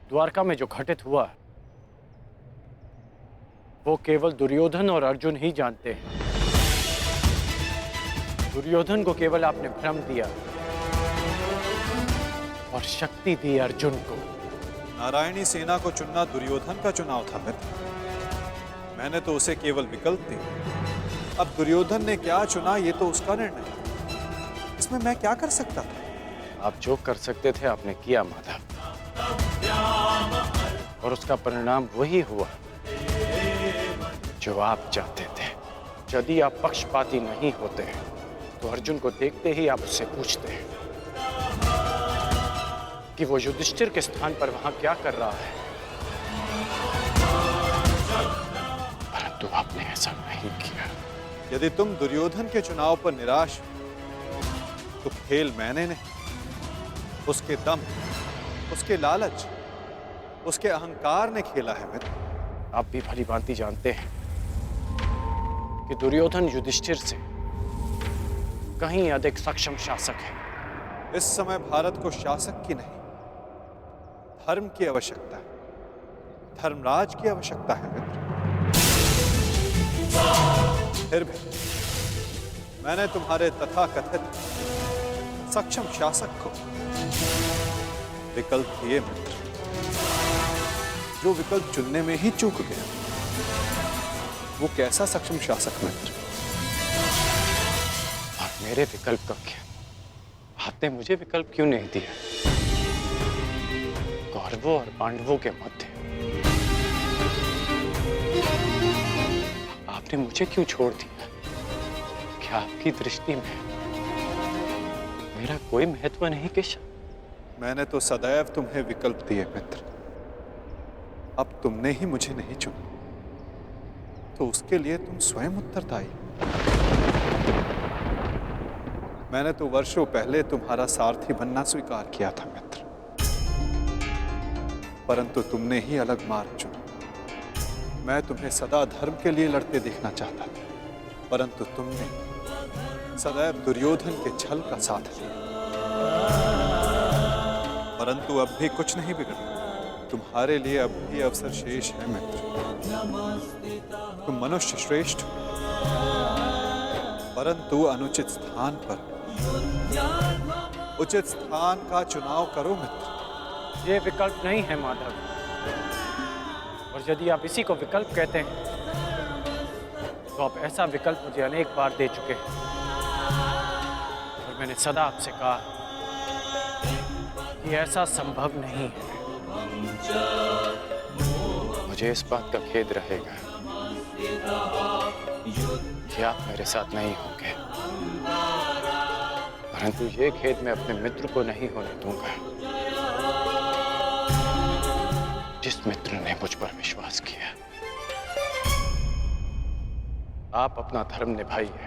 द्वारका में जो घटित हुआ वो केवल दुर्योधन और अर्जुन ही जानते हैं। दुर्योधन को केवल आपने भ्रम दिया और शक्ति दी अर्जुन को। नारायणी सेना को चुनना दुर्योधन का चुनाव था मित्र। मैंने तो उसे केवल विकल्प दिए। अब दुर्योधन ने क्या चुना ये तो उसका निर्णय है। इसमें मैं क्या कर सकता था? आप जो कर सकते थे आपने किया माधव, और उसका परिणाम वही हुआ जो आप चाहते थे। यदि आप पक्षपाती नहीं होते तो अर्जुन को देखते ही आप उससे पूछते कि वो युधिष्ठिर के स्थान पर वहां क्या कर रहा है, परंतु आपने ऐसा नहीं किया। यदि तुम दुर्योधन के चुनाव पर निराश हो तो खेल मैंने नहीं, उसके दम, उसके लालच, उसके अहंकार ने खेला है मित्र। आप भी भली भांति जानते हैं कि दुर्योधन युधिष्ठिर से कहीं अधिक सक्षम शासक है। इस समय भारत को शासक की नहीं, धर्म की आवश्यकता है, धर्मराज की आवश्यकता है मित्र। फिर भी मैंने तुम्हारे तथाकथित सक्षम शासक को विकल्प दिए मित्र, जो विकल्प चुनने में ही चूक गया। वो कैसा सक्षम शासक मित्र? और मेरे विकल्प का क्या? आपने मुझे विकल्प क्यों नहीं दिया? कौरवों और पांडवों के मध्य आपने मुझे क्यों छोड़ दिया? क्या आपकी दृष्टि में मेरा कोई महत्व नहीं केशव? मैंने तो सदैव तुम्हें विकल्प दिए मित्र। अब तुमने ही मुझे नहीं चुना तो उसके लिए तुम स्वयं उत्तरदायी। मैंने तो वर्षों पहले तुम्हारा सारथी बनना स्वीकार किया था मित्र, परंतु तुमने ही अलग मार्ग चुना। मैं तुम्हें सदा धर्म के लिए लड़ते देखना चाहता था, परंतु तुमने सदैव दुर्योधन के छल का साथ लिया। परंतु अब भी कुछ नहीं बिगड़ा। तुम्हारे लिए अब भी अवसर शेष है मित्र। तुम मनुष्य श्रेष्ठ हो, परंतु अनुचित स्थान पर उचित स्थान का चुनाव करो मित्र। ये विकल्प नहीं है माधव, और यदि आप इसी को विकल्प कहते हैं तो आप ऐसा विकल्प मुझे अनेक बार दे चुके हैं, और मैंने सदा आपसे कहा कि ऐसा संभव नहीं है। मुझे इस बात का खेद रहेगा कि आप मेरे साथ नहीं होंगे, परंतु ये खेद मैं अपने मित्र को नहीं होने दूंगा, जिस मित्र ने मुझ पर विश्वास किया। आप अपना धर्म निभाइए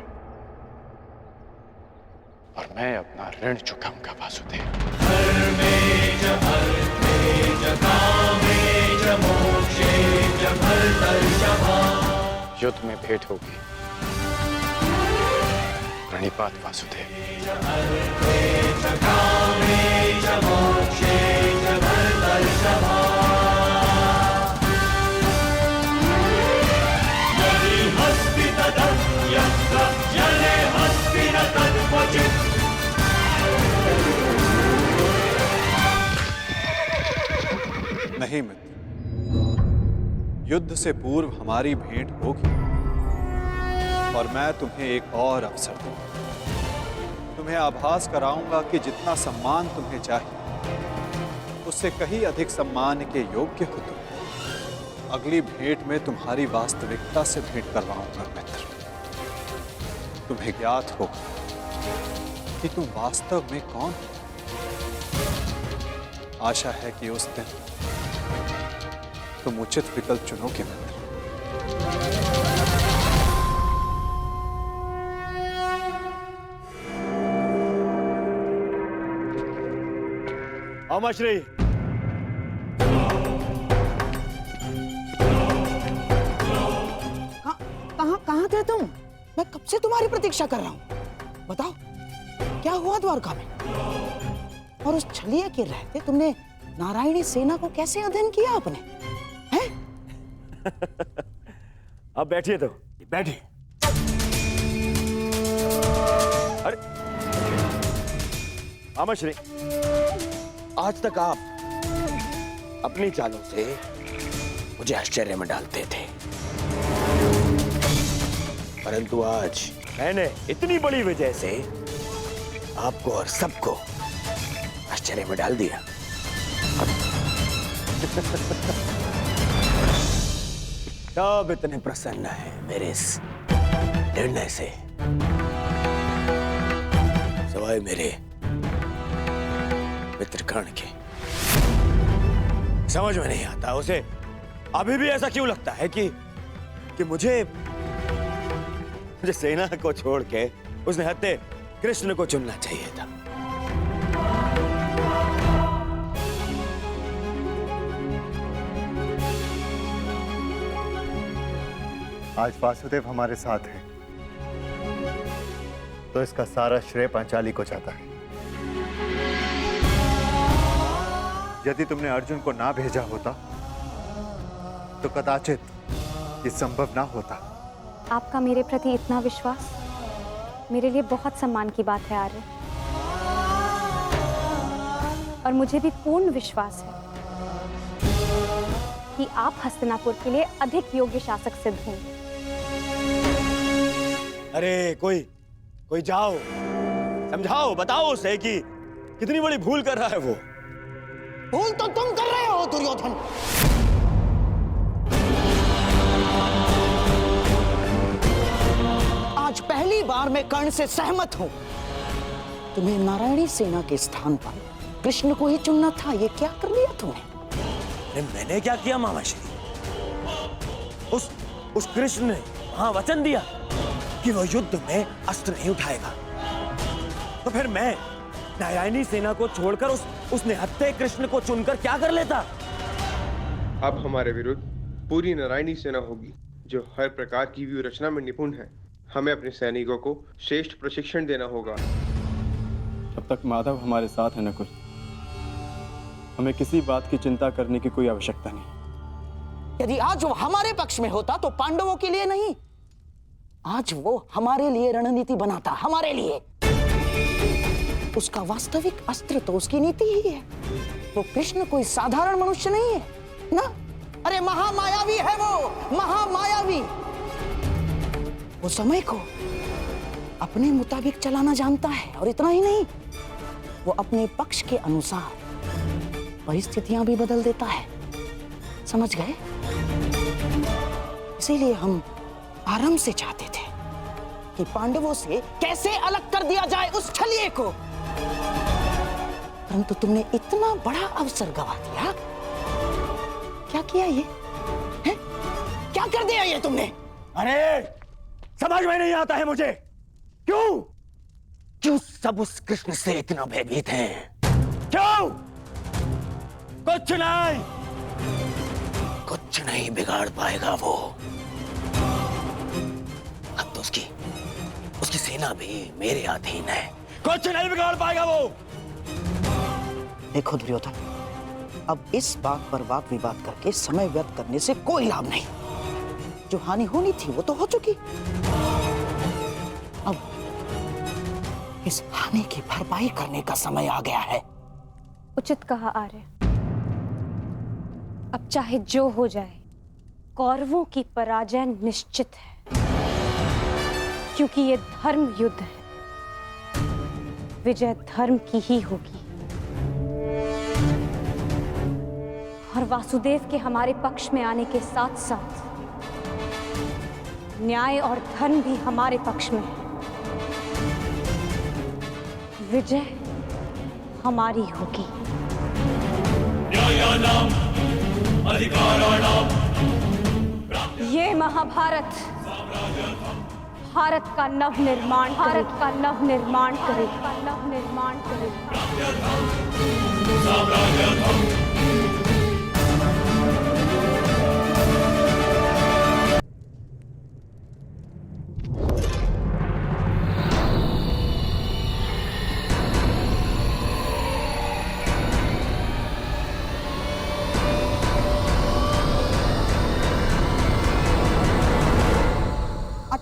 और मैं अपना ऋण चुकाऊंगा वासुदेव। युद्ध में भेंट होगी। प्रणिपात वासुदेव। नहीं मित्र, युद्ध से पूर्व हमारी भेंट होगी और मैं तुम्हें एक और अवसर दूंगा। तुम्हें आभास कराऊंगा कि जितना सम्मान तुम्हें चाहिए उससे कहीं अधिक सम्मान के योग्य हो तुम। अगली भेंट में तुम्हारी वास्तविकता से भेंट करवाऊंगा मित्र। तुम्हें ज्ञात होगा कि तुम वास्तव में कौन हो। आशा है कि उस दिन तुम उचित विकल्प चुनोगे मित्र। अमाश्री, कहाँ थे तुम? मैं कब से तुम्हारी प्रतीक्षा कर रहा हूँ। बताओ क्या हुआ द्वारका में? और उस छलिया के रहते तुमने नारायणी सेना को कैसे अध्ययन किया आपने? हैं? अब बैठिए तो बैठिए। अरे मामा श्री, आज तक आप अपनी चालों से मुझे आश्चर्य में डालते थे, परंतु आज मैंने इतनी बड़ी वजह से आपको और सबको आश्चर्य में डाल दिया। सब इतने प्रसन्न है मेरे इस निर्णय से, सवाए मेरे मित्र कर्ण के। समझ में नहीं आता उसे अभी भी ऐसा क्यों लगता है कि मुझे सेना को छोड़ के उसने हत्या कृष्ण को चुनना चाहिए था। आज वासुदेव हमारे साथ है, तो इसका सारा श्रेय पांचाली को जाता है। यदि तुमने अर्जुन को ना भेजा होता तो कदाचित ये संभव ना होता। आपका मेरे प्रति इतना विश्वास मेरे लिए बहुत सम्मान की बात है आर्य, और मुझे भी पूर्ण विश्वास है कि आप हस्तिनापुर के लिए अधिक योग्य शासक सिद्ध होंगे। अरे कोई जाओ, समझाओ, बताओ उसे कि कितनी बड़ी भूल कर रहा है वो। भूल तो तुम कर रहे हो दुर्योधन। आज पहली बार मैं कर्ण से सहमत हूं। तुम्हें नारायणी सेना के स्थान पर कृष्ण को ही चुनना था, ये क्या कर लिया तुमने? अरे मैंने क्या किया मामाश्री? उस कृष्ण ने वहां वचन दिया कि वो युद्ध में अस्त्र नहीं उठाएगा, तो फिर मैं नारायणी सेना को छोड़कर उस निहत्थे कृष्ण को चुनकर क्या कर लेता? अब हमारे विरुद्ध पूरी नारायणी सेना होगी, जो हर प्रकार की व्यूह रचना में निपुण है। हमें अपने सैनिकों को श्रेष्ठ प्रशिक्षण देना होगा। जब तक माधव हमारे साथ है नकुल, हमें किसी बात की चिंता करने की कोई आवश्यकता नहीं। यदि आज वो हमारे पक्ष में होता तो पांडवों के लिए नहीं, आज वो हमारे लिए रणनीति बनाता, हमारे लिए। उसका वास्तविक अस्त्र तो उसकी नीति ही है। वो कृष्ण कोई साधारण मनुष्य नहीं है ना। अरे महामायावी है वो, महामायावी। वो समय को अपने मुताबिक चलाना जानता है, और इतना ही नहीं, वो अपने पक्ष के अनुसार परिस्थितियां भी बदल देता है। समझ गए? इसीलिए हम आरंभ से चाहते थे कि पांडवों से कैसे अलग कर दिया जाए उस छलिए को, परंतु तुमने इतना बड़ा अवसर गवा दिया। क्या किया ये? है? क्या कर दिया ये तुमने? अरे समझ में नहीं आता है मुझे, क्यों सब उस कृष्ण से इतना भयभीत हैं? क्यों? कुछ नहीं बिगाड़ पाएगा वो। अब तो उसकी सेना भी मेरे अधीन है, कुछ नहीं बिगाड़ पाएगा वो। देखो दुर्योधन, अब इस बात पर वाद विवाद करके समय व्यर्थ करने से कोई लाभ नहीं। जो हानि होनी थी वो तो हो चुकी। अब इस हानि की भरपाई करने का समय आ गया है। उचित कहा आर्य। अब चाहे जो हो जाए, कौरवों की पराजय निश्चित है, क्योंकि ये धर्म युद्ध है। विजय धर्म की ही होगी, और वासुदेव के हमारे पक्ष में आने के साथ साथ न्याय और धर्म भी हमारे पक्ष में है। विजय हमारी होगी। ये महाभारत भारत का नवनिर्माण करेगा।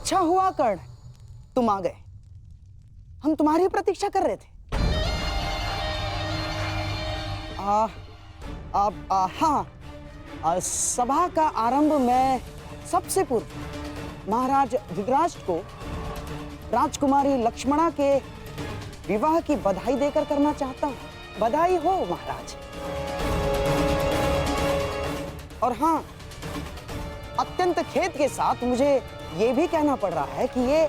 अच्छा हुआ कर्ण, तुम आ गए। हम तुम्हारी प्रतीक्षा कर रहे थे। हाँ, सभा का आरंभ मैं सबसे पूर्व महाराज धृतराष्ट्र को राजकुमारी लक्ष्मणा के विवाह की बधाई देकर करना चाहता हूँ। बधाई हो महाराज। और हाँ, अत्यंत खेद के साथ मुझे ये भी कहना पड़ रहा है कि ये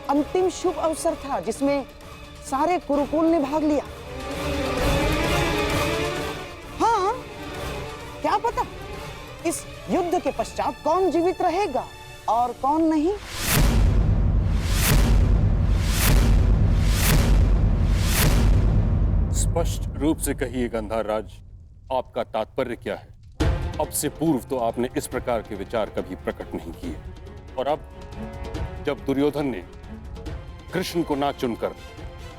अंतिम शुभ अवसर था जिसमें सारे कुरुकुल ने भाग लिया। हाँ, क्या पता इस युद्ध के पश्चात कौन जीवित रहेगा और कौन नहीं। स्पष्ट रूप से कहिए गंधार राज, आपका तात्पर्य क्या है? अब से पूर्व तो आपने इस प्रकार के विचार कभी प्रकट नहीं किए, और अब जब दुर्योधन ने कृष्ण को ना चुनकर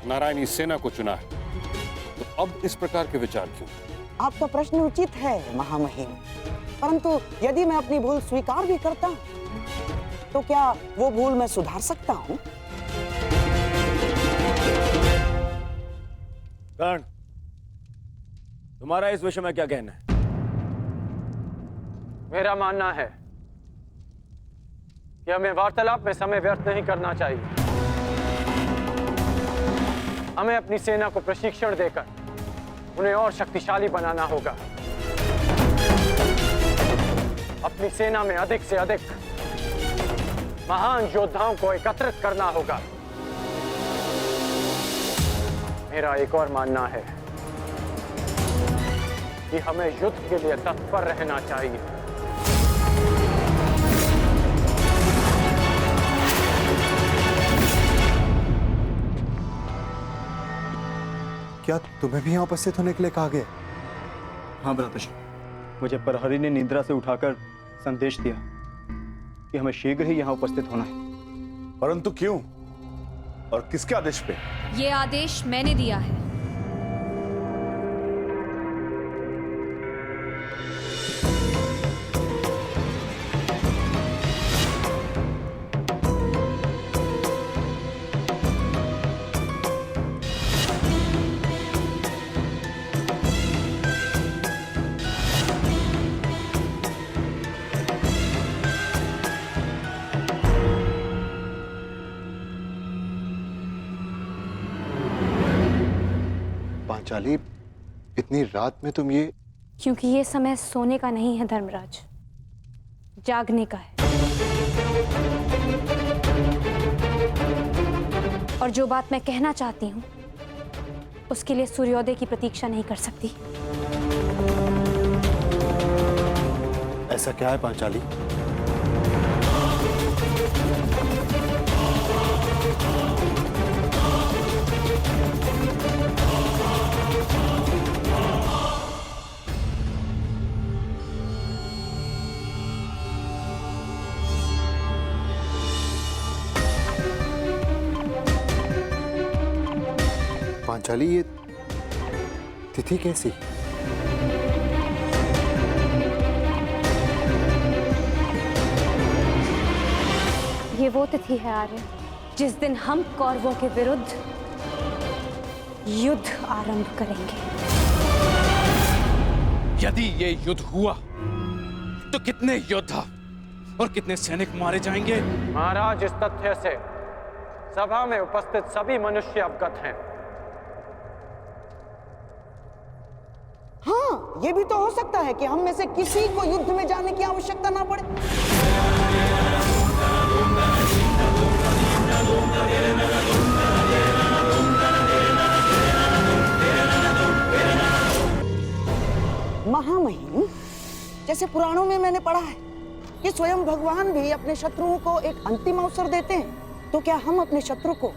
नारायणी सेना को चुना है, तो अब इस प्रकार के विचार क्यों? आपका प्रश्न उचित है महामहिम, परंतु यदि मैं अपनी भूल स्वीकार भी करता हूं, तो क्या वो भूल मैं सुधार सकता हूं? कर्ण, तुम्हारा इस विषय में क्या कहना है? मेरा मानना है कि हमें वार्तालाप में समय व्यर्थ नहीं करना चाहिए। हमें अपनी सेना को प्रशिक्षण देकर उन्हें और शक्तिशाली बनाना होगा। अपनी सेना में अधिक से अधिक महान योद्धाओं को एकत्रित करना होगा। मेरा एक और मानना है कि हमें युद्ध के लिए तत्पर रहना चाहिए। क्या तुम्हें भी यहाँ उपस्थित होने के लिए कहा गया? हाँ भ्रातृश्री, मुझे प्रहरी ने निद्रा से उठाकर संदेश दिया कि हमें शीघ्र ही यहाँ उपस्थित होना है। परंतु क्यों और किसके आदेश पे? ये आदेश मैंने दिया है। पांचाली, इतनी रात में तुम ये? क्योंकि ये समय सोने का नहीं है धर्मराज, जागने का है। और जो बात मैं कहना चाहती हूँ उसके लिए सूर्योदय की प्रतीक्षा नहीं कर सकती। ऐसा क्या है पांचाली? पांचाली, ये तिथि कैसी? ये वो तिथि है आर्य जिस दिन हम कौरवों के विरुद्ध युद्ध आरंभ करेंगे। यदि ये युद्ध हुआ तो कितने योद्धा और कितने सैनिक मारे जाएंगे? महाराज, इस तथ्य से सभा में उपस्थित सभी मनुष्य अवगत हैं। हाँ, ये भी तो हो सकता है कि हम में से किसी को युद्ध में जाने की आवश्यकता ना पड़े। महामहिम, जैसे पुराणों में मैंने पढ़ा है कि स्वयं भगवान भी अपने शत्रुओं को एक अंतिम अवसर देते हैं, तो क्या हम अपने शत्रु को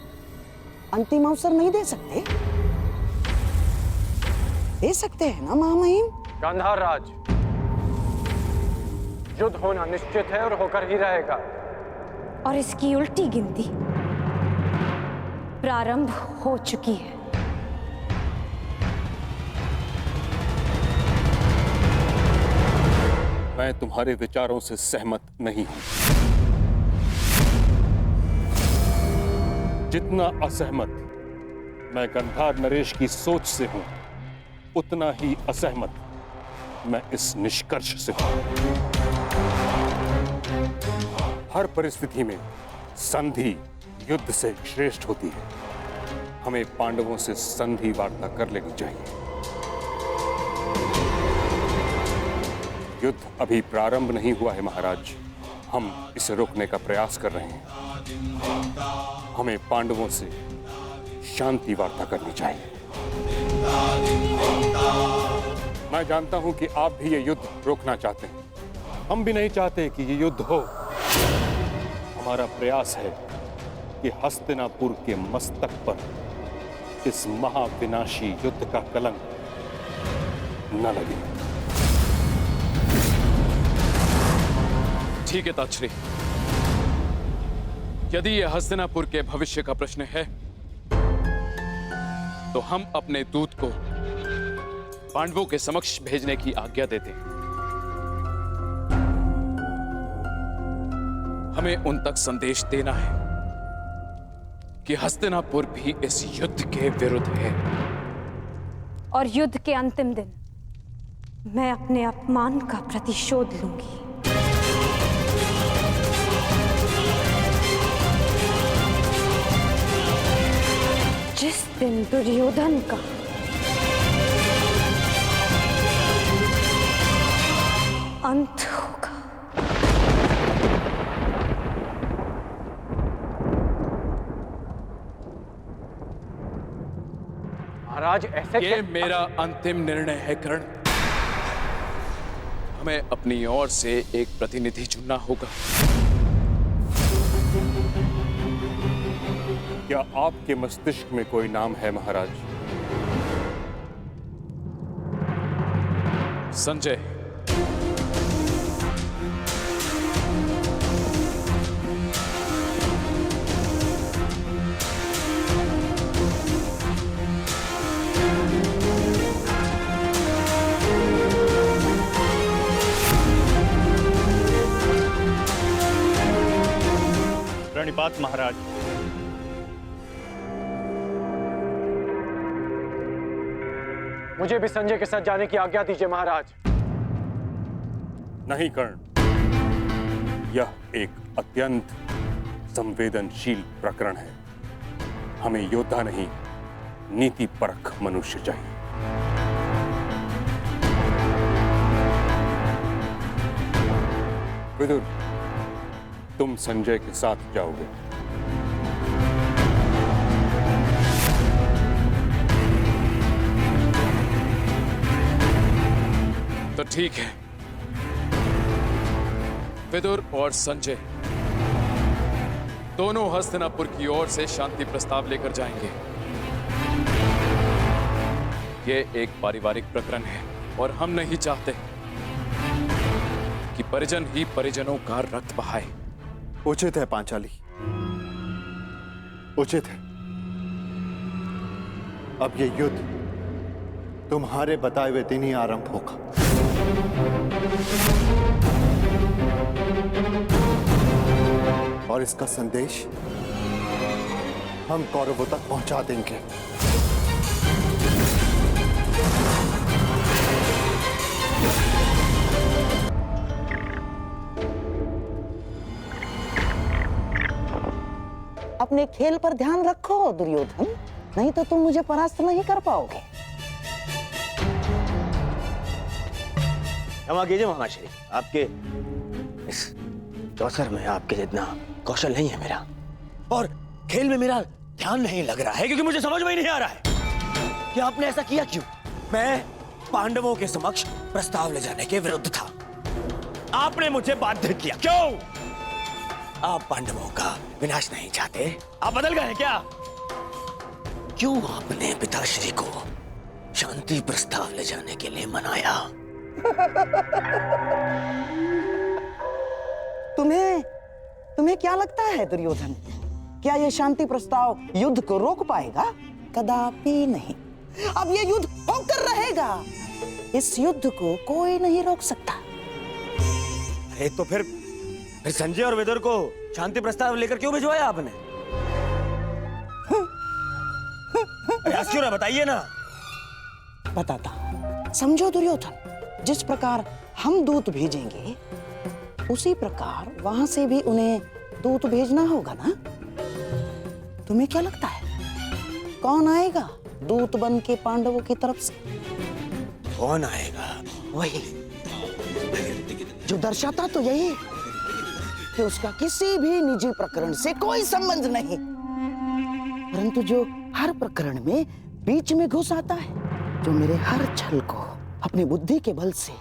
अंतिम अवसर नहीं दे सकते? दे सकते हैं ना महामहिम? गांधार राज, युद्ध होना निश्चित है और होकर ही रहेगा। और इसकी उल्टी गिनती प्रारंभ हो चुकी है। मैं तुम्हारे विचारों से सहमत नहीं हूं। जितना असहमत मैं गंधार नरेश की सोच से हूं, उतना ही असहमत मैं इस निष्कर्ष से हूं। हर परिस्थिति में संधि युद्ध से श्रेष्ठ होती है। हमें पांडवों से संधि वार्ता कर लेनी चाहिए। युद्ध अभी प्रारंभ नहीं हुआ है महाराज, हम इसे रोकने का प्रयास कर रहे हैं। हमें पांडवों से शांति वार्ता करनी चाहिए। मैं जानता हूं कि आप भी ये युद्ध रोकना चाहते हैं, हम भी नहीं चाहते कि ये युद्ध हो। हमारा प्रयास है कि हस्तिनापुर के मस्तक पर इस महाविनाशी युद्ध का कलंक न लगे। ठीक है ताक्षरी, यदि यह हस्तिनापुर के भविष्य का प्रश्न है तो हम अपने दूत को पांडवों के समक्ष भेजने की आज्ञा देते हैं। हमें उन तक संदेश देना है कि हस्तिनापुर भी इस युद्ध के विरुद्ध है। और युद्ध के अंतिम दिन मैं अपने अपमान का प्रतिशोध लूंगी। जिस दिन दुर्योधन का अंत होगा। महाराज ऐसे ये मेरा अंतिम निर्णय है कर्ण। हमें अपनी ओर से एक प्रतिनिधि चुनना होगा। क्या आपके मस्तिष्क में कोई नाम है महाराज? संजय। प्रणिपात महाराज। मुझे भी संजय के साथ जाने की आज्ञा दीजिए महाराज। नहीं कर्ण, यह एक अत्यंत संवेदनशील प्रकरण है। हमें योद्धा नहीं, नीतिपरक मनुष्य चाहिए। विदुर, तुम संजय के साथ जाओगे। तो ठीक है, विदुर और संजय दोनों हस्तिनापुर की ओर से शांति प्रस्ताव लेकर जाएंगे। ये एक पारिवारिक प्रकरण है और हम नहीं चाहते कि परिजन ही परिजनों का रक्त बहाए। उचित है पांचाली, उचित है। अब ये युद्ध तुम्हारे बताए हुए दिन ही आरंभ होगा। और इसका संदेश हम कौरवों तक पहुंचा देंगे। अपने खेल पर ध्यान रखो दुर्योधन, नहीं तो तुम मुझे परास्त नहीं कर पाओगे। क्षमा कीजिए महाश्री, आपके इस अवसर में आपके जितना कौशल नहीं है मेरा, और खेल में मेरा ध्यान नहीं लग रहा है, क्योंकि मुझे समझ में ही नहीं आ रहा है कि आपने ऐसा किया क्यों। मैं पांडवों के समक्ष प्रस्ताव ले जाने के विरुद्ध था, आपने मुझे बाध्य किया। क्यों? आप पांडवों का विनाश नहीं चाहते? आप बदल गए क्या? क्यों आपने पिताश्री को शांति प्रस्ताव ले जाने के लिए मनाया? तुम्हें क्या लगता है दुर्योधन, क्या यह शांति प्रस्ताव युद्ध को रोक पाएगा? कदापि नहीं। अब यह युद्ध होकर रहेगा। इस युद्ध को कोई नहीं रोक सकता। अरे तो फिर संजय और विदुर को शांति प्रस्ताव लेकर क्यों भिजवाया आपने? क्यों ना बताइए ना। बताता हूं। समझो दुर्योधन, जिस प्रकार हम दूत भेजेंगे उसी प्रकार वहां से भी उन्हें दूत भेजना होगा ना। तुम्हें क्या लगता है कौन आएगा दूत बन के पांडवों की तरफ से? कौन आएगा? वही जो दर्शाता तो यही कि उसका किसी भी निजी प्रकरण से कोई संबंध नहीं, परंतु जो हर प्रकरण में बीच में घुस आता है, जो मेरे हर छल को अपनी बुद्धि के बल से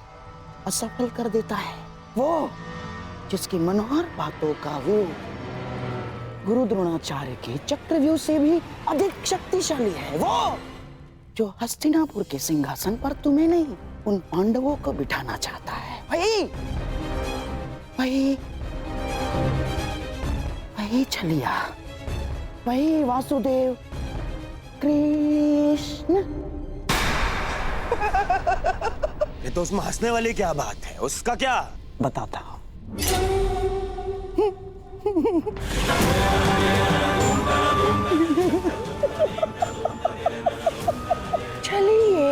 असफल कर देता है, वो जिसकी मनोहर बातों का व्यू गुरु द्रोणाचार्य के चक्रव्यूह से भी अधिक शक्तिशाली है, वो जो हस्तिनापुर के सिंहासन पर तुम्हें नहीं उन पांडवों को बिठाना चाहता है। वही छलिया, वही वासुदेव कृष्ण। ये तो उसमें हंसने वाली क्या बात है? उसका क्या? बताता हूं। चलिए।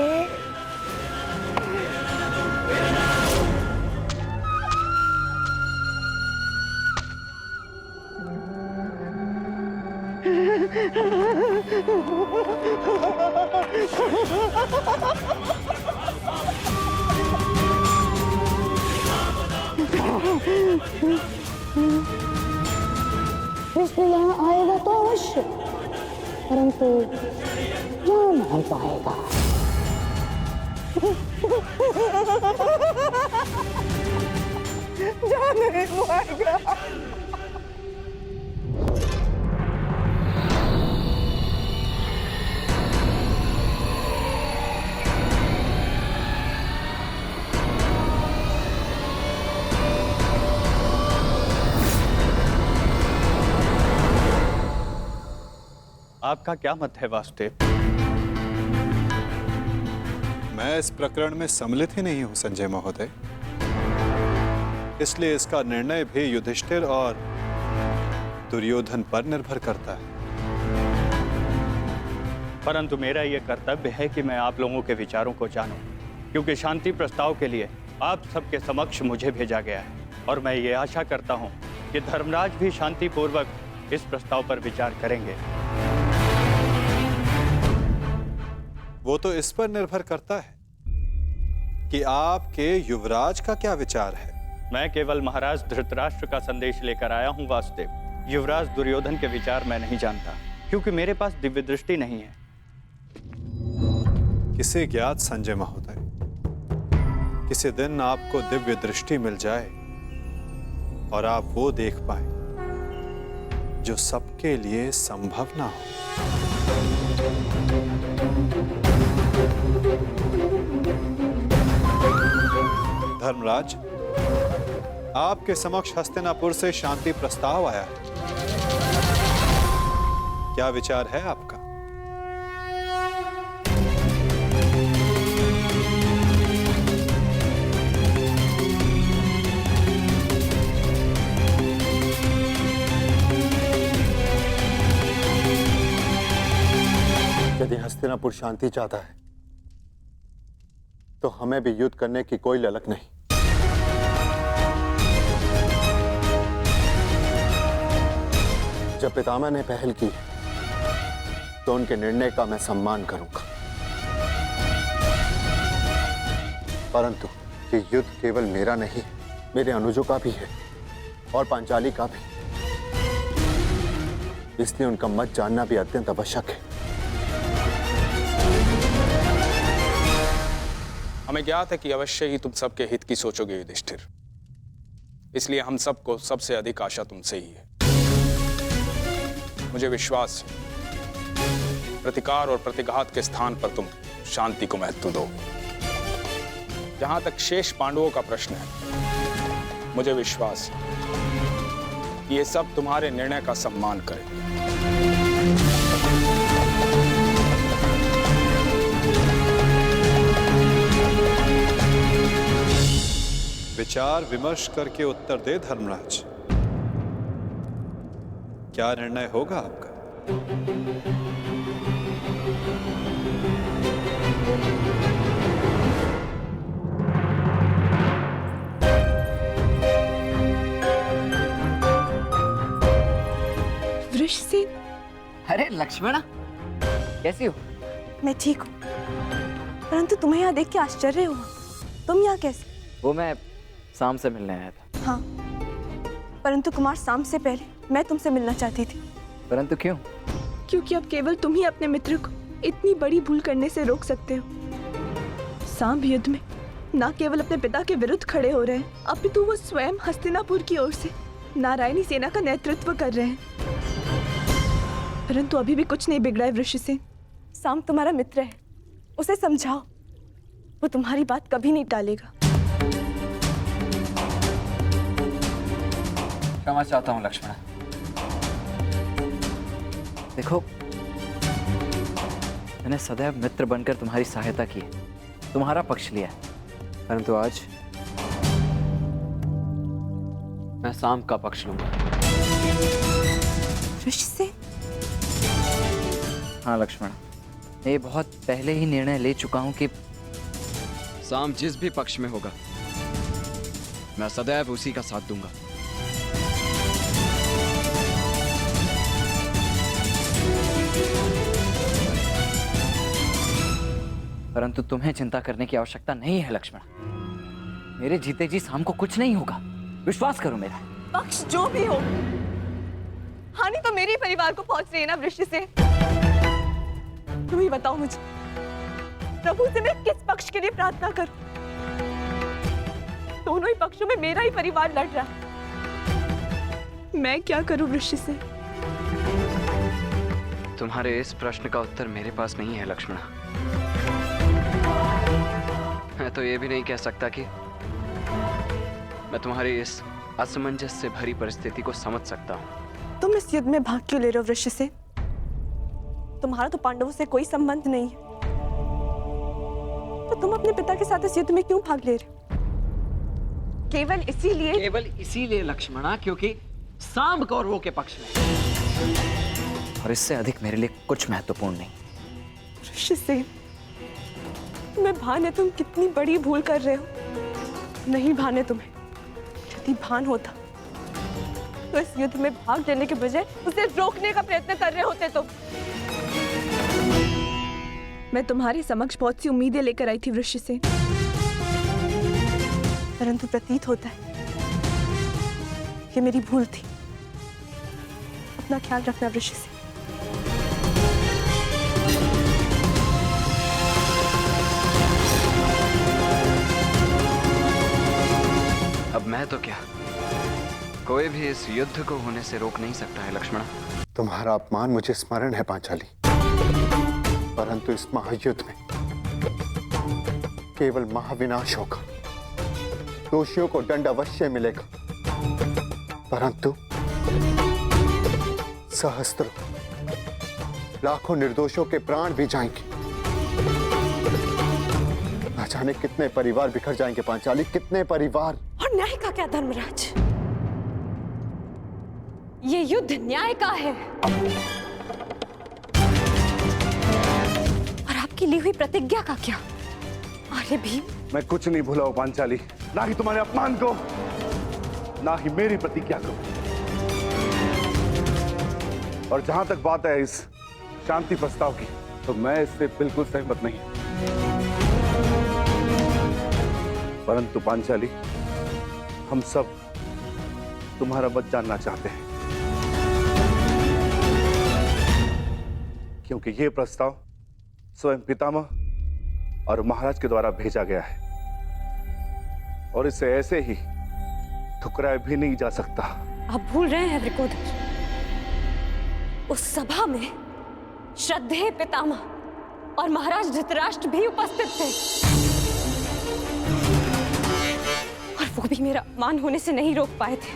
कृष्ण यहाँ आएगा तो अवश्य, परंतु यहाँ नहीं पाएगा। जा नहीं पाएगा। आपका क्या मत है वासुदेव? मैं इस प्रकरण में सम्मिलित ही नहीं हूं संजय महोदय, इसलिए इसका निर्णय भी युधिष्ठिर और दुर्योधन पर निर्भर करता है। परंतु मेरा यह कर्तव्य है कि मैं आप लोगों के विचारों को जानूं, क्योंकि शांति प्रस्ताव के लिए आप सबके समक्ष मुझे भेजा गया है, और मैं ये आशा करता हूं कि धर्मराज भी शांतिपूर्वक इस प्रस्ताव पर विचार करेंगे। वो तो इस पर निर्भर करता है कि आपके युवराज का क्या विचार है। मैं केवल महाराज धृतराष्ट्र का संदेश लेकर आया हूं वासुदेव। युवराज दुर्योधन के विचार मैं नहीं जानता, क्योंकि मेरे पास दिव्य दृष्टि नहीं है। किसे ज्ञात संजय महोदय, किसी दिन आपको दिव्य दृष्टि मिल जाए और आप वो देख पाए जो सबके लिए संभव ना हो। धर्मराज, आपके समक्ष हस्तिनापुर से शांति प्रस्ताव आया है। क्या विचार है आपका? यदि हस्तिनापुर शांति चाहता है तो हमें भी युद्ध करने की कोई ललक नहीं। जब पितामह ने पहल की तो उनके निर्णय का मैं सम्मान करूंगा, परंतु ये युद्ध केवल मेरा नहीं, मेरे अनुजों का भी है और पांचाली का भी, इसलिए उनका मत जानना भी अत्यंत आवश्यक है। हमें ज्ञात है कि अवश्य ही तुम सबके हित की सोचोगे युधिष्ठिर, इसलिए हम सबको सबसे अधिक आशा तुमसे ही है। मुझे विश्वास है प्रतिकार और प्रतिघात के स्थान पर तुम शांति को महत्व दो। जहां तक शेष पांडवों का प्रश्न है, मुझे विश्वास है कि ये सब तुम्हारे निर्णय का सम्मान करें। विचार विमर्श करके उत्तर दे धर्मराज, क्या निर्णय होगा आपका? वृषसेन, अरे लक्ष्मणा, कैसी हो? मैं ठीक हूँ, परंतु तुम्हें यहाँ देख के आश्चर्य हुआ। तुम यहाँ कैसे? वो मैं शाम से मिलने आया था। हाँ, परंतु कुमार, शाम से पहले मैं तुमसे मिलना चाहती थी। परंतु क्यों? क्योंकि अब केवल तुम ही अपने मित्र को इतनी बड़ी भूल करने से रोक सकते हो। सांब युद्ध में न केवल अपने पिता के विरुद्ध खड़े हो रहे हैं, अपितु वो स्वयं हस्तिनापुर की ओर से नारायणी सेना का नेतृत्व कर रहे हैं। परंतु अभी भी कुछ नहीं बिगड़ा है वृषसेन। सांब तुम्हारा मित्र है, उसे समझाओ, वो तुम्हारी बात कभी नहीं टालेगा। क्षमा चाहता हूँ लक्ष्मणा। देखो, मैंने सदैव मित्र बनकर तुम्हारी सहायता की है, तुम्हारा पक्ष लिया है, परंतु आज मैं सांब का पक्ष लूंगा। वृषसेन? हाँ लक्ष्मण, मैं ये बहुत पहले ही निर्णय ले चुका हूं कि सांब जिस भी पक्ष में होगा, मैं सदैव उसी का साथ दूंगा। परंतु तुम्हें चिंता करने की आवश्यकता नहीं है लक्ष्मण। मेरे जीते जी सांब को कुछ नहीं होगा, विश्वास करो मेरा। पक्ष जो भी हो, हानि तो मेरे परिवार को पहुंच रही है ना वृषसेन। तुम ही बताओ मुझे, प्रभु से मैं किस पक्ष के लिए प्रार्थना करूं? दोनों ही पक्षों में मेरा ही परिवार लड़ रहा है। मैं क्या करूं वृषसेन? तुम्हारे इस प्रश्न का उत्तर मेरे पास नहीं है लक्ष्मणा। मैं तो ये भी नहीं कह सकता कि मैं तुम्हारी इस असमंजस से भरी परिस्थिति को समझ सकता हूँ। तुम इस युद्ध में भाग क्यों ले रहे हो वृषसेन? तुम्हारा तो पांडवों से कोई संबंध नहीं है, तो तुम अपने पिता के साथ इस युद्ध में क्यों भाग ले रहे हो? केवल इसीलिए लक्ष्मणा, क्योंकि सांब कौरवों के पक्ष में, और इससे अधिक मेरे लिए कुछ महत्वपूर्ण नहीं। वृषसेन, तुम्हें भान है तुम कितनी बड़ी भूल कर रहे हो। नहीं भान है तुम्हें, यदि भान होता तो इस युद्ध में भाग लेने के बजाय उसे रोकने का प्रयत्न कर रहे होते। तो मैं तुम्हारे समक्ष बहुत सी उम्मीदें लेकर आई थी वृषसेन, परंतु प्रतीत होता है कि मेरी भूल थी। अपना ख्याल रखना वृषसेन। अब मैं तो क्या, कोई भी इस युद्ध को होने से रोक नहीं सकता है लक्ष्मणा। तुम्हारा अपमान मुझे स्मरण है पांचाली, परंतु इस महायुद्ध में केवल महाविनाश होगा। दोषियों को दंड अवश्य मिलेगा, परंतु सहस्त्रों लाखों निर्दोषों के प्राण भी जाएंगे। न जाने कितने परिवार बिखर जाएंगे पांचाली, कितने परिवार। और न्याय का क्या धर्मराज? ये युद्ध न्याय का है, और आपकी ली हुई प्रतिज्ञा का क्या? अरे भीम, मैं कुछ नहीं भूला हूं पांचाली, ना ही तुम्हारे अपमान को, ना ही मेरी प्रतिज्ञा को। और जहां तक बात है इस शांति प्रस्ताव की, तो मैं इससे बिल्कुल सहमत नहीं। परंतु पांचाली, हम सब तुम्हारा मत जानना चाहते हैं, क्योंकि यह प्रस्ताव स्वयं पितामह और महाराज के द्वारा भेजा गया है, और इसे ऐसे ही ठुकराया भी नहीं जा सकता। आप भूल रहे हैं वृकोदर, उस सभा में श्रद्धेय पितामह और महाराज धृतराष्ट्र भी उपस्थित थे, और वो भी मेरा अपमान होने से नहीं रोक पाए थे।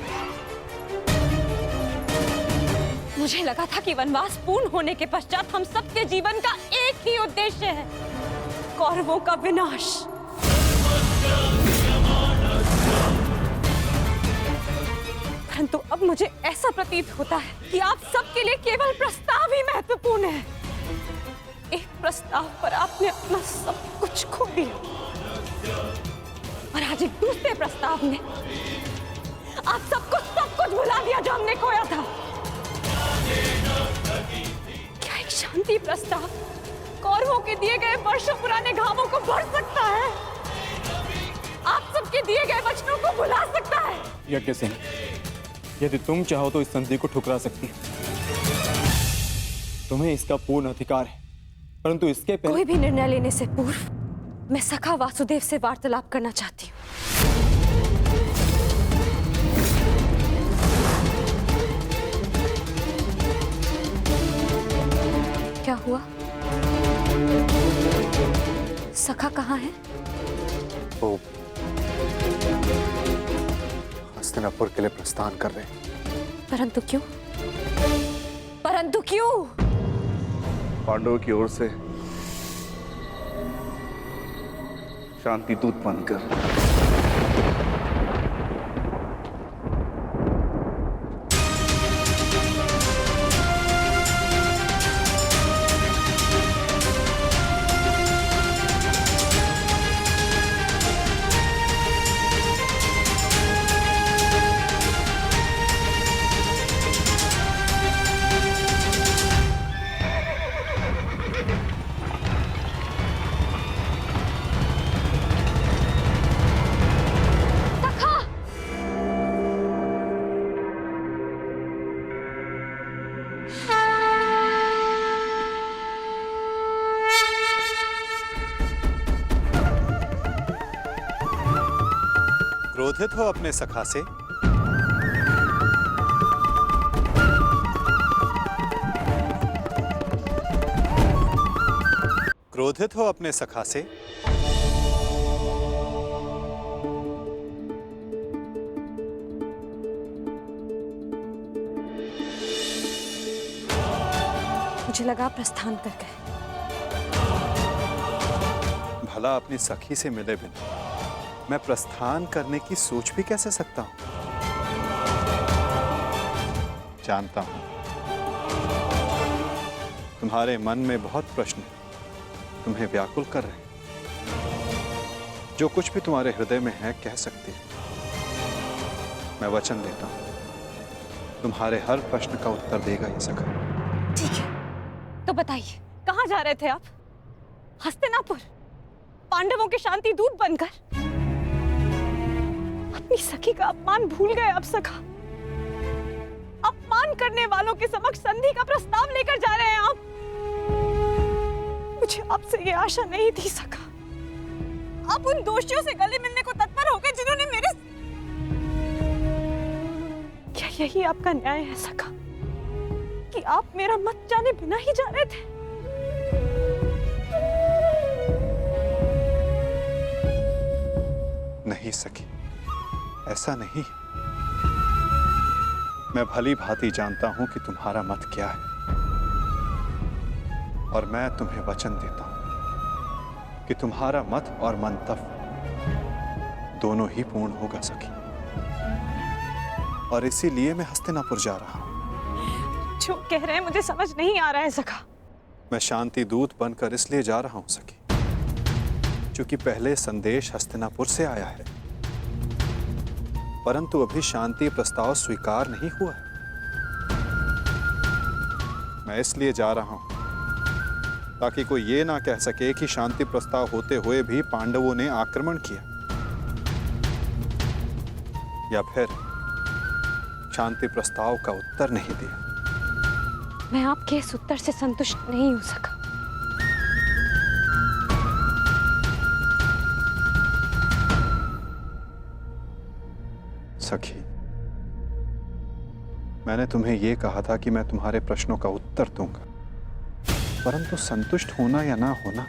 मुझे लगा था कि वनवास पूर्ण होने के पश्चात हम सबके जीवन का एक ही उद्देश्य है, कौरवों का विनाश। परंतु अब मुझे ऐसा प्रतीत होता है कि आप सबके लिए केवल प्रस्ताव ही महत्वपूर्ण है। एक प्रस्ताव पर आपने अपना सब कुछ खो दिया और आज एक दूसरे प्रस्ताव में आप सब कुछ भुला दिया जो हमने खोया था। क्या एक शांति प्रस्ताव कौरवों के दिए गए वर्षों पुराने घावों को भर सकता है? आप सबके दिए गए वचनों को भुला सकता है? यज्ञ सिंह, यदि तुम चाहो तो इस संधि को ठुकरा सकती हो। तुम्हें इसका पूर्ण अधिकार है, परंतु इसके पहले कोई भी निर्णय लेने से पूर्व मैं सखा वासुदेव से वार्तालाप करना चाहती हूँ। क्या हुआ? सखा कहाँ है? वो हस्तिनापुर के लिए प्रस्थान कर रहे हैं। परंतु क्यों? परंतु क्यों? पांडवों की ओर से शांति दूत बनकर। क्रोधित हो अपने सखा से? क्रोधित हो अपने सखा से? मुझे लगा प्रस्थान कर गए। भला अपनी सखी से मिले बिना मैं प्रस्थान करने की सोच भी कैसे सकता हूं? जानता हूं तुम्हारे मन में बहुत प्रश्न तुम्हें व्याकुल कर रहे हैं। जो कुछ भी तुम्हारे हृदय में है कह सकती हो। मैं वचन देता हूं तुम्हारे हर प्रश्न का उत्तर देगा ये सखा। ठीक है, तो बताइए कहाँ जा रहे थे आप? हस्तिनापुर, पांडवों के शांति दूत बनकर? अपनी सखी का अपमान भूल गए आप सखा? अपमान करने वालों के समक्ष संधि का प्रस्ताव लेकर जा रहे हैं आप? मुझे आपसे ये आशा नहीं थी सखा। आप उन दोषियों से गले मिलने को तत्पर हो गए जिन्होंने मेरे... क्या यही आपका न्याय है सखा कि आप मेरा मत जाने बिना ही जा रहे थे? नहीं सखी, ऐसा नहीं। मैं भली भांति जानता हूं कि तुम्हारा मत क्या है और मैं तुम्हें वचन देता हूं कि तुम्हारा मत और मंतव्य दोनों ही पूर्ण होगा सखी। और इसीलिए मैं हस्तिनापुर जा रहा हूं। जो कह रहे हैं मुझे समझ नहीं आ रहा है सखा। मैं शांति दूत बनकर इसलिए जा रहा हूं सखी क्योंकि पहले संदेश हस्तिनापुर से आया है, परंतु अभी शांति प्रस्ताव स्वीकार नहीं हुआ है। मैं इसलिए जा रहा हूं ताकि कोई ये ना कह सके कि शांति प्रस्ताव होते हुए भी पांडवों ने आक्रमण किया, या फिर शांति प्रस्ताव का उत्तर नहीं दिया। मैं आपके इस उत्तर से संतुष्ट नहीं हो सका। सखी, मैंने तुम्हें यह कहा था कि मैं तुम्हारे प्रश्नों का उत्तर दूंगा, परंतु संतुष्ट होना या ना होना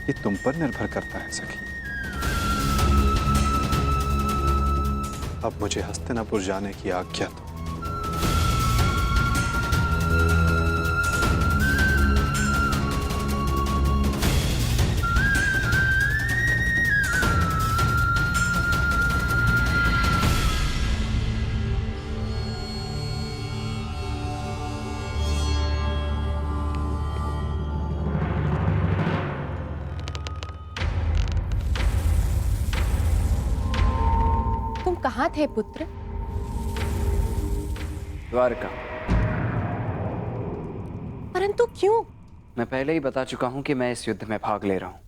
ये तुम पर निर्भर करता है सखी। अब मुझे हस्तिनापुर जाने की आज्ञा दो। तुम कहाँ थे पुत्र? द्वारका। परंतु क्यों? मैं पहले ही बता चुका हूं कि मैं इस युद्ध में भाग ले रहा हूं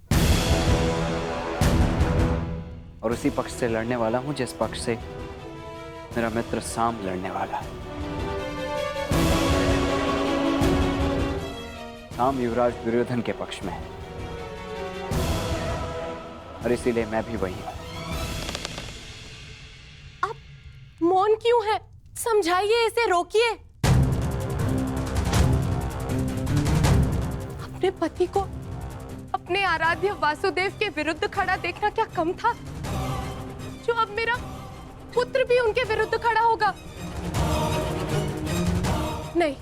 और उसी पक्ष से लड़ने वाला हूं जिस पक्ष से मेरा मित्र साम लड़ने वाला है। साम युवराज दुर्योधन के पक्ष में है और इसीलिए मैं भी वही हूं। आप मौन क्यों है? समझाइए, इसे रोकिए। अपने पति को अपने आराध्य वासुदेव के विरुद्ध खड़ा देखना क्या कम था, जो अब मेरा पुत्र भी उनके विरुद्ध खड़ा होगा? नहीं,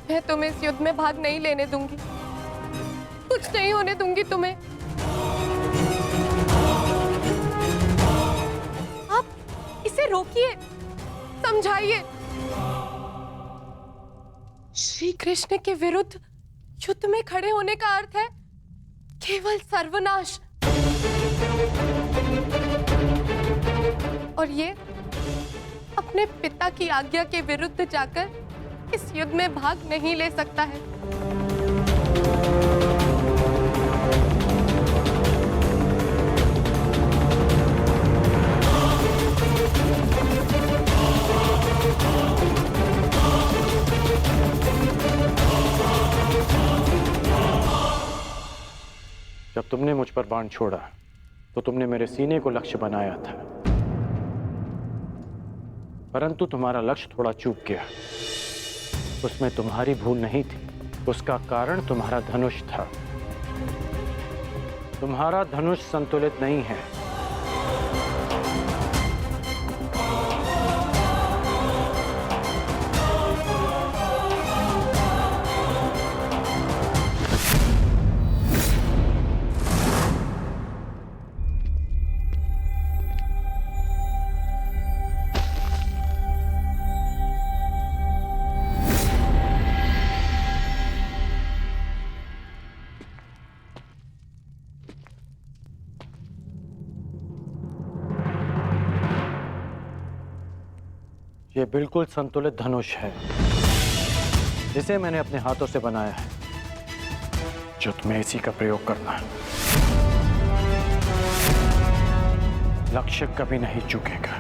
मैं तुम्हें इस युद्ध में भाग नहीं लेने दूंगी। कुछ नहीं होने दूंगी तुम्हें। आप इसे रोकिए, समझाइए। श्री कृष्ण के विरुद्ध युद्ध में खड़े होने का अर्थ है केवल सर्वनाश। और ये अपने पिता की आज्ञा के विरुद्ध जाकर इस युद्ध में भाग नहीं ले सकता है। जब तुमने मुझ पर बाण छोड़ा तो तुमने मेरे सीने को लक्ष्य बनाया था, परंतु तुम्हारा लक्ष्य थोड़ा चूक गया। उसमें तुम्हारी भूल नहीं थी, उसका कारण तुम्हारा धनुष था। तुम्हारा धनुष संतुलित नहीं है। ये बिल्कुल संतुलित धनुष है, जिसे मैंने अपने हाथों से बनाया है। जो तुम्हें इसी का प्रयोग करना है। लक्ष्य कभी नहीं चूकेगा।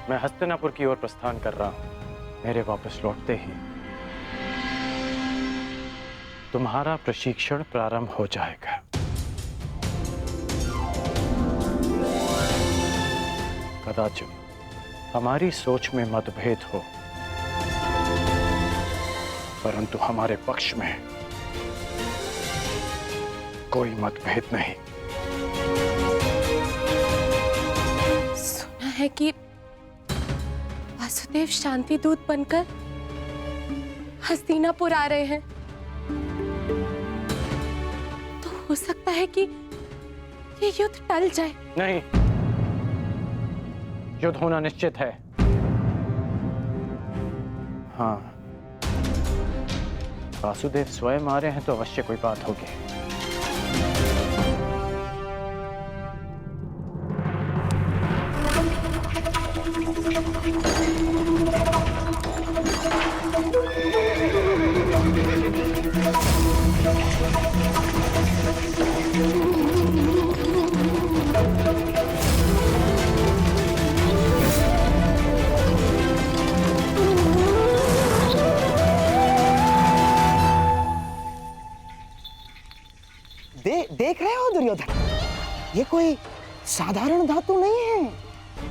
मैं हस्तिनापुर की ओर प्रस्थान कर रहा हूं। मेरे वापस लौटते ही तुम्हारा प्रशिक्षण प्रारंभ हो जाएगा। कदाचित हमारी सोच में मतभेद हो, परंतु हमारे पक्ष में कोई मतभेद नहीं। सुना है कि वासुदेव शांति दूत बनकर हस्तिनापुर आ रहे हैं, तो हो सकता है कि ये युद्ध टल जाए। नहीं, युद्ध होना निश्चित है। हाँ, वासुदेव स्वयं आ रहे हैं तो अवश्य कोई बात होगी। देख रहे हो दुर्योधन, ये कोई साधारण धातु नहीं है,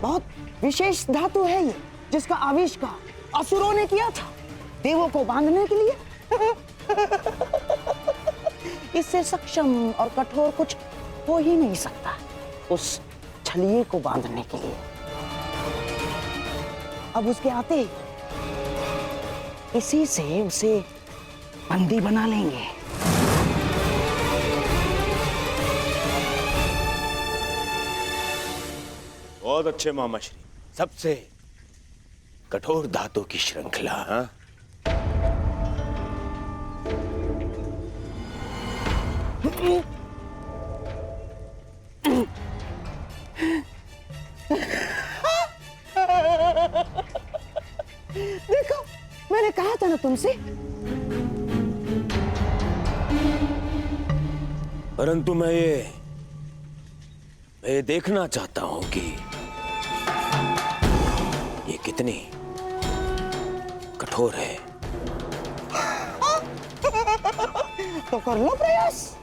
बहुत विशेष धातु है ये, जिसका आविष्कार असुरों ने किया था देवों को बांधने के लिए। इससे सक्षम और कठोर कुछ हो ही नहीं सकता उस छलिए को बांधने के लिए। अब उसके आते इसी से उसे बंदी बना लेंगे। बहुत अच्छे मामा श्री, सबसे कठोर धातु की श्रृंखला। हाँ? देखो, मैंने कहा था ना तुमसे। परंतु मैं ये देखना चाहता हूं कि ये कितनी कठोर है। तो कर लो प्रयास।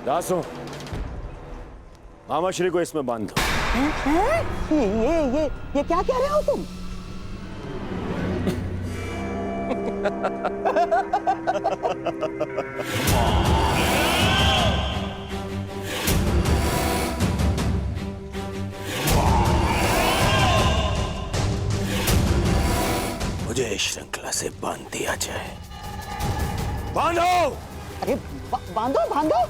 दासों, मामा श्री को इसमें बांध दो। ये क्या कह रहे हो तुम? मुझे इस श्रृंखला से बांध दिया जाए। बांधो! अरे बांधो बांधो।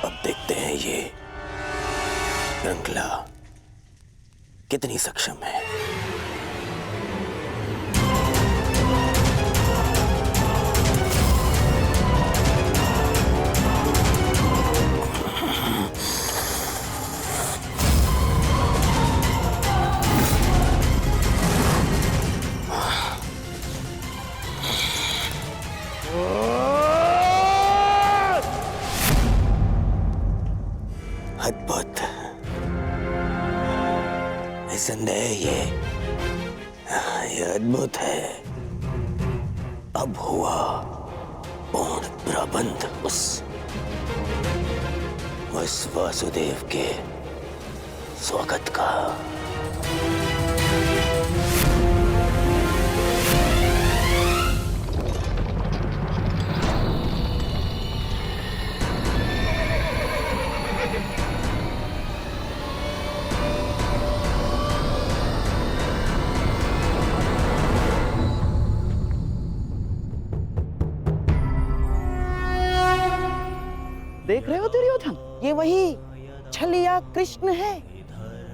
अब देखते हैं ये श्रृंखला कितनी सक्षम है। अद्भुत, निसंदेह ये अद्भुत है। अब हुआ पूर्ण प्रबंध उस वासुदेव के स्वागत का। देख रहे हो दुर्योधन, ये वही छलिया कृष्ण है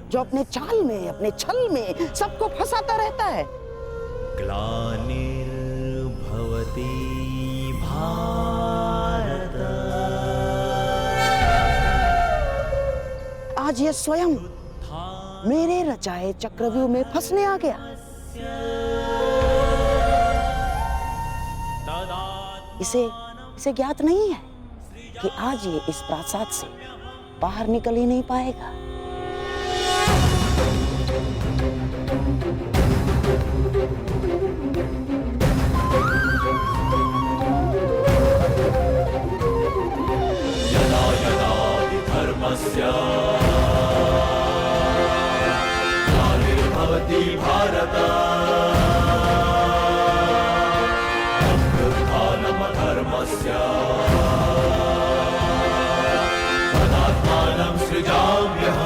जो अपने चाल में, अपने छल में सबको फंसाता रहता है। ग्लानिर्भवति भारत। आज ये स्वयं मेरे रचाए चक्रव्यूह में फंसने आ गया। इसे ज्ञात नहीं है कि आज ये इस प्रासाद से बाहर निकल ही नहीं पाएगा। यदा यदा धर्मस्य ग्लानिर्भवति भारत अभ्युत्थानम् धर्मस्य सृजाम्यहम्।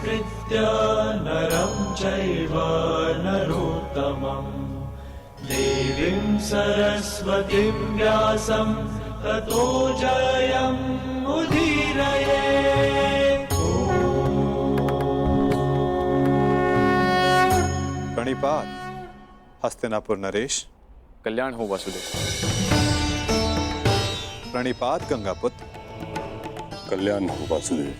नमस्कृत्य नरं चैव नरोत्तमं देवीं सरस्वतीं व्यासं ततो जयमुदीरयेत्। प्रणिपात हस्तिनापुर नरेश। कल्याण हो वासुदेव। प्रणिपात गंगापुत्र। कल्याण हो वासुदेव।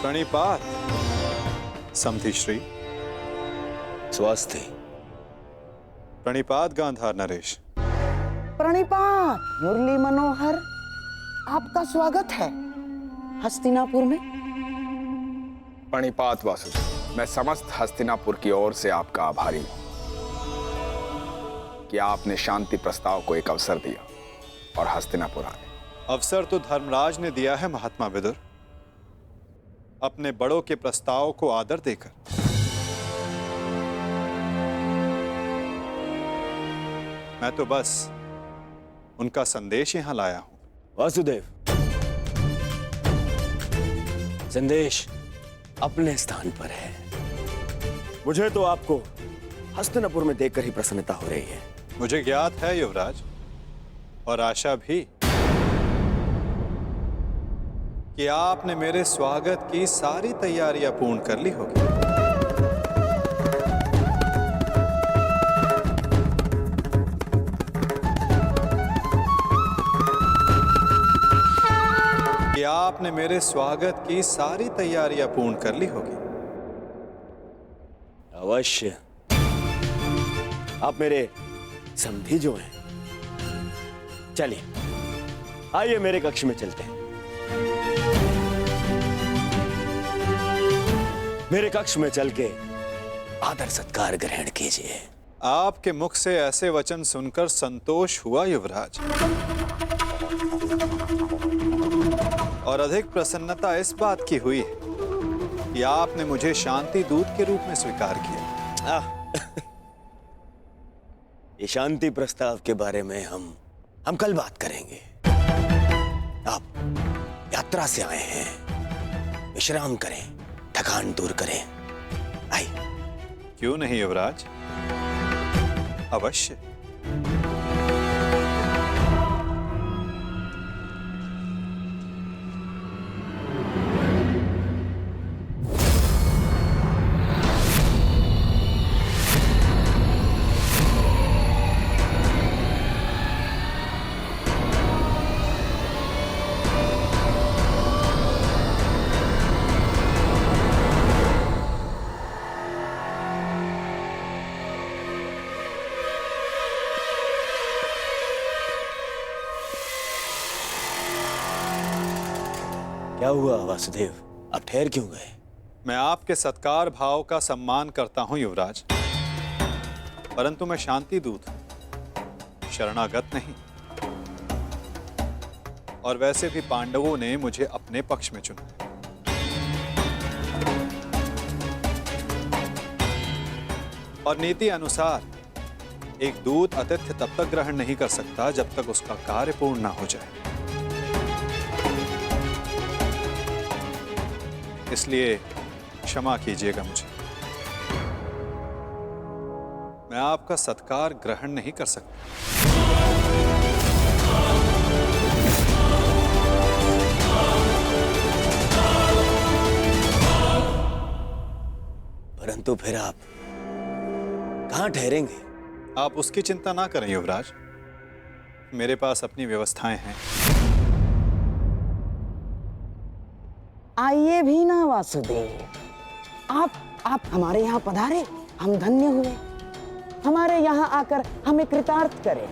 प्रणिपात समधि श्री। स्वास्थ्य। प्रणिपात गांधार नरेश। प्रणिपात मुरली मनोहर, आपका स्वागत है हस्तिनापुर में। प्रणिपात वासुदेव, मैं समस्त हस्तिनापुर की ओर से आपका आभारी हूं कि आपने शांति प्रस्ताव को एक अवसर दिया और हस्तिनापुर आए। अवसर तो धर्मराज ने दिया है महात्मा विदुर, अपने बड़ों के प्रस्ताव को आदर देकर। मैं तो बस उनका संदेश यहां लाया हूं। वासुदेव, संदेश अपने स्थान पर है। मुझे तो आपको हस्तिनापुर में देखकर ही प्रसन्नता हो रही है। मुझे ज्ञात है युवराज, और आशा भी, कि आपने मेरे स्वागत की सारी तैयारियां पूर्ण कर ली होगी। कि आपने मेरे स्वागत की सारी तैयारियां पूर्ण कर ली होगी। अवश्य। आप मेरे समधी जो हैं। चलिए, आइए मेरे कक्ष में चलते हैं। मेरे कक्ष में चल के आदर सत्कार ग्रहण कीजिए। आपके मुख से ऐसे वचन सुनकर संतोष हुआ युवराज, और अधिक प्रसन्नता इस बात की हुई है कि आपने मुझे शांति दूत के रूप में स्वीकार किया। ये शांति प्रस्ताव के बारे में हम कल बात करेंगे। आप यात्रा से आए हैं, विश्राम करें, थकान दूर करें। आइए। क्यों नहीं युवराज, अवश्य। क्या हुआ वासुदेव, आप ठहर क्यों गए? मैं आपके सत्कार भाव का सम्मान करता हूं युवराज, परंतु मैं शांति दूत हूं, शरणागत नहीं। और वैसे भी पांडवों ने मुझे अपने पक्ष में चुना। और नीति अनुसार एक दूत आतिथ्य तब तक ग्रहण नहीं कर सकता जब तक उसका कार्य पूर्ण ना हो जाए। इसलिए क्षमा कीजिएगा मुझे, मैं आपका सत्कार ग्रहण नहीं कर सकता। परंतु फिर आप कहां ठहरेंगे? आप उसकी चिंता ना करें युवराज, मेरे पास अपनी व्यवस्थाएं हैं। आइए भी ना वासुदेव, आप हमारे यहाँ पधारे, हम धन्य हुए। हमारे यहाँ आकर हमें कृतार्थ करें।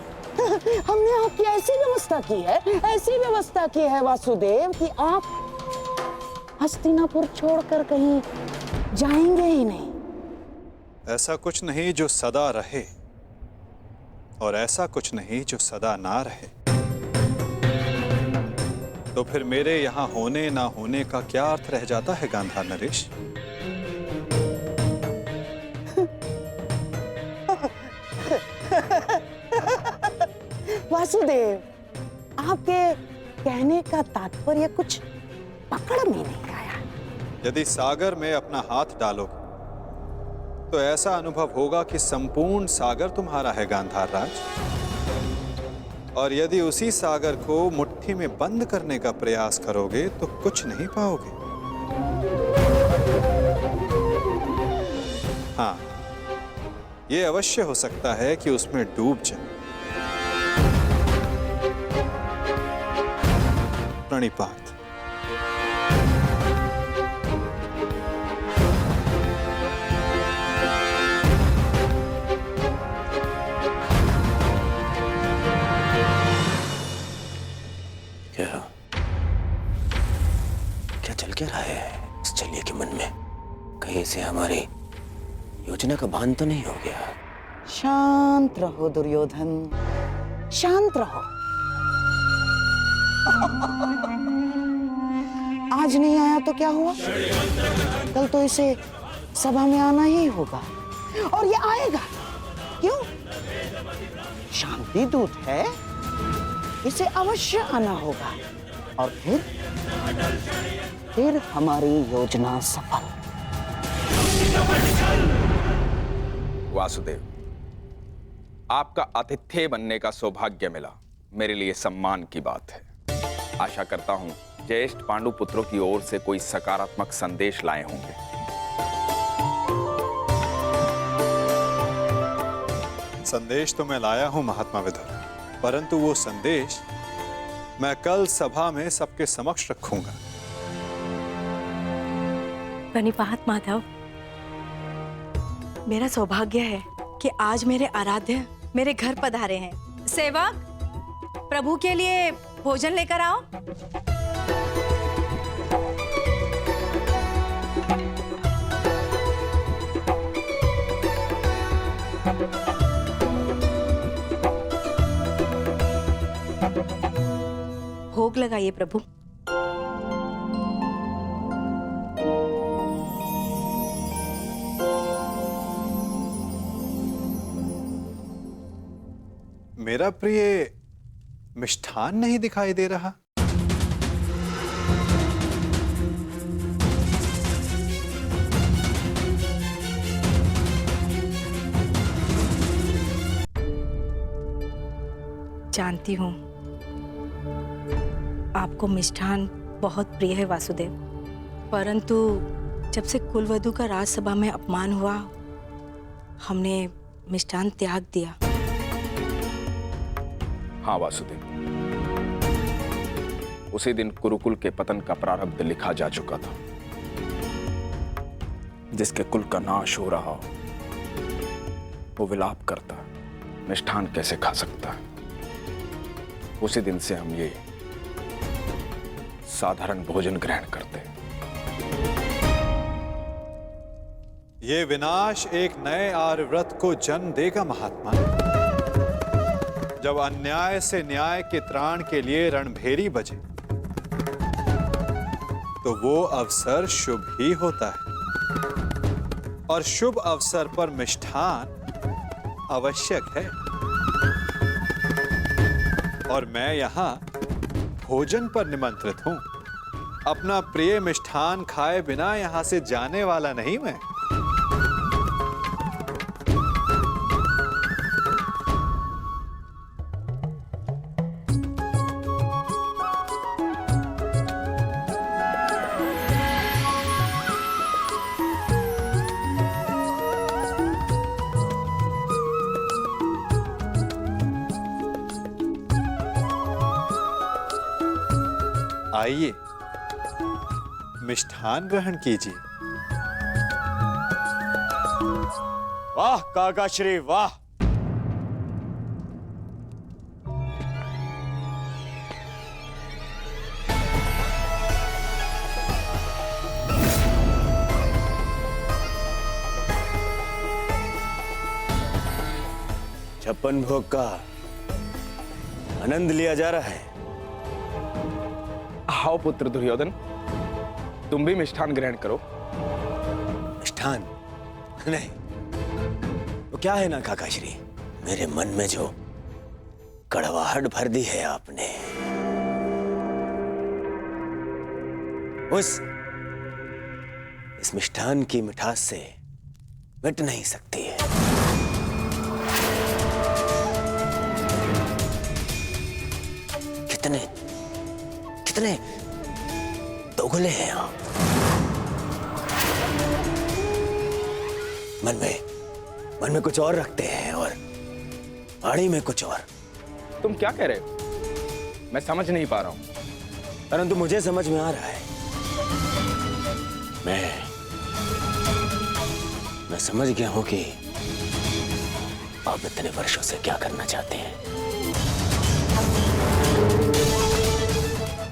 हमने आपकी ऐसी व्यवस्था की है वासुदेव कि आप हस्तिनापुर छोड़कर कहीं जाएंगे ही नहीं। ऐसा कुछ नहीं जो सदा रहे, और ऐसा कुछ नहीं जो सदा ना रहे। तो फिर मेरे यहाँ होने ना होने का क्या अर्थ रह जाता है गांधार नरेश? वासुदेव, आपके कहने का तात्पर्य कुछ पकड़ में नहीं आया। यदि सागर में अपना हाथ डालोगे तो ऐसा अनुभव होगा कि संपूर्ण सागर तुम्हारा है गांधार राज। और यदि उसी सागर को मुट्ठी में बंद करने का प्रयास करोगे तो कुछ नहीं पाओगे। हाँ, यह अवश्य हो सकता है कि उसमें डूब जाए। प्रणिपात। क्या चल क्या रहा है इस चलिए के मन में? कहीं से हमारी योजना का भान तो नहीं हो गया? शांत रहो दुर्योधन, शांत रहो। आज नहीं आया तो क्या हुआ? कल तो इसे सभा में आना ही होगा और ये आएगा। क्यों? शांति दूत है, इसे अवश्य आना होगा और फिर हमारी योजना सफल। वासुदेव, आपका आतिथ्य बनने का सौभाग्य मिला, मेरे लिए सम्मान की बात है। आशा करता हूं ज्येष्ठ पांडु पुत्रों की ओर से कोई सकारात्मक संदेश लाए होंगे। संदेश तो मैं लाया हूं महात्मा विदुर, परंतु वो संदेश मैं कल सभा में सबके समक्ष रखूंगा। प्रणिपात माधव, मेरा सौभाग्य है कि आज मेरे आराध्य मेरे घर पधारे हैं। सेवक, प्रभु के लिए भोजन लेकर आओ। भोग लगाइए प्रभु। मेरा प्रिय मिष्ठान नहीं दिखाई दे रहा। जानती हूँ आपको मिष्ठान बहुत प्रिय है वासुदेव, परंतु जब से कुलवधू का राजसभा में अपमान हुआ, हमने मिष्ठान त्याग दिया। हाँ वासुदेव, उसी दिन कुरुकुल के पतन का प्रारब्ध लिखा जा चुका था। जिसके कुल का नाश हो रहा हो वो विलाप करता, मिष्ठान कैसे खा सकता है? उसी दिन से हम ये साधारण भोजन ग्रहण करते। ये विनाश एक नए आर्यव्रत को जन्म देगा महात्मा। जब अन्याय से न्याय के त्राण के लिए रणभेरी बजे तो वो अवसर शुभ ही होता है, और शुभ अवसर पर मिष्ठान आवश्यक है। और मैं यहां भोजन पर निमंत्रित हूं। अपना प्रिय मिष्ठान खाए बिना यहां से जाने वाला नहीं मैं। आइए, मिष्ठान ग्रहण कीजिए। वाह काकाश्री वाह! छप्पन भोग का आनंद लिया जा रहा है। आओ पुत्र दुर्योधन, तुम भी मिष्ठान ग्रहण करो। मिष्ठान नहीं, वो क्या है ना काकाश्री, मेरे मन में जो कड़वाहट भर दी है आपने। इस मिष्ठान की मिठास से मिट नहीं सकती है। कितने कितने दोगले हैं आप। मन में कुछ और रखते हैं और वाणी में कुछ और। तुम क्या कह रहे हो? मैं समझ नहीं पा रहा हूं। परंतु मुझे समझ में आ रहा है। मैं समझ गया हूं कि आप इतने वर्षों से क्या करना चाहते हैं।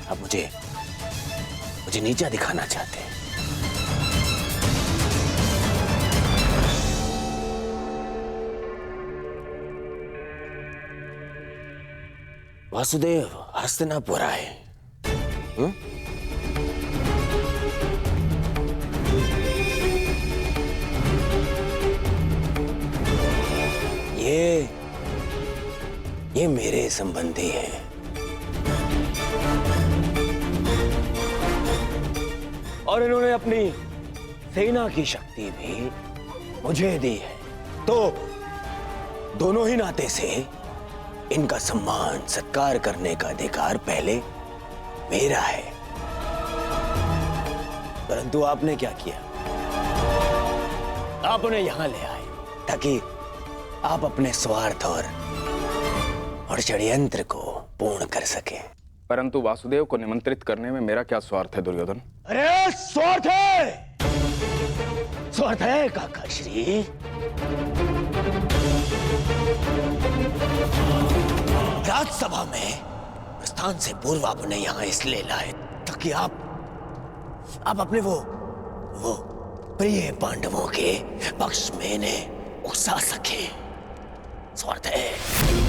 आप मुझे नीचा दिखाना चाहते हैं। वासुदेव हस्तिनापुर आए। ये मेरे संबंधी हैं। और इन्होंने अपनी सेना की शक्ति भी मुझे दी है। तो दोनों ही नाते से इनका सम्मान सत्कार करने का अधिकार पहले मेरा है। परंतु आपने क्या किया? आप उन्हें यहां ले आए ताकि आप अपने स्वार्थ और षड्यंत्र को पूर्ण कर सके। परंतु वासुदेव को निमंत्रित करने में मेरा क्या स्वार्थ है दुर्योधन? अरे स्वार्थ है काका श्री। राजसभा में प्रस्थान से पूर्व आपने यहां इसलिए लाए ताकि आप अपने वो प्रिय पांडवों के पक्ष में इन्हें उकसा सके। स्वार्थ है।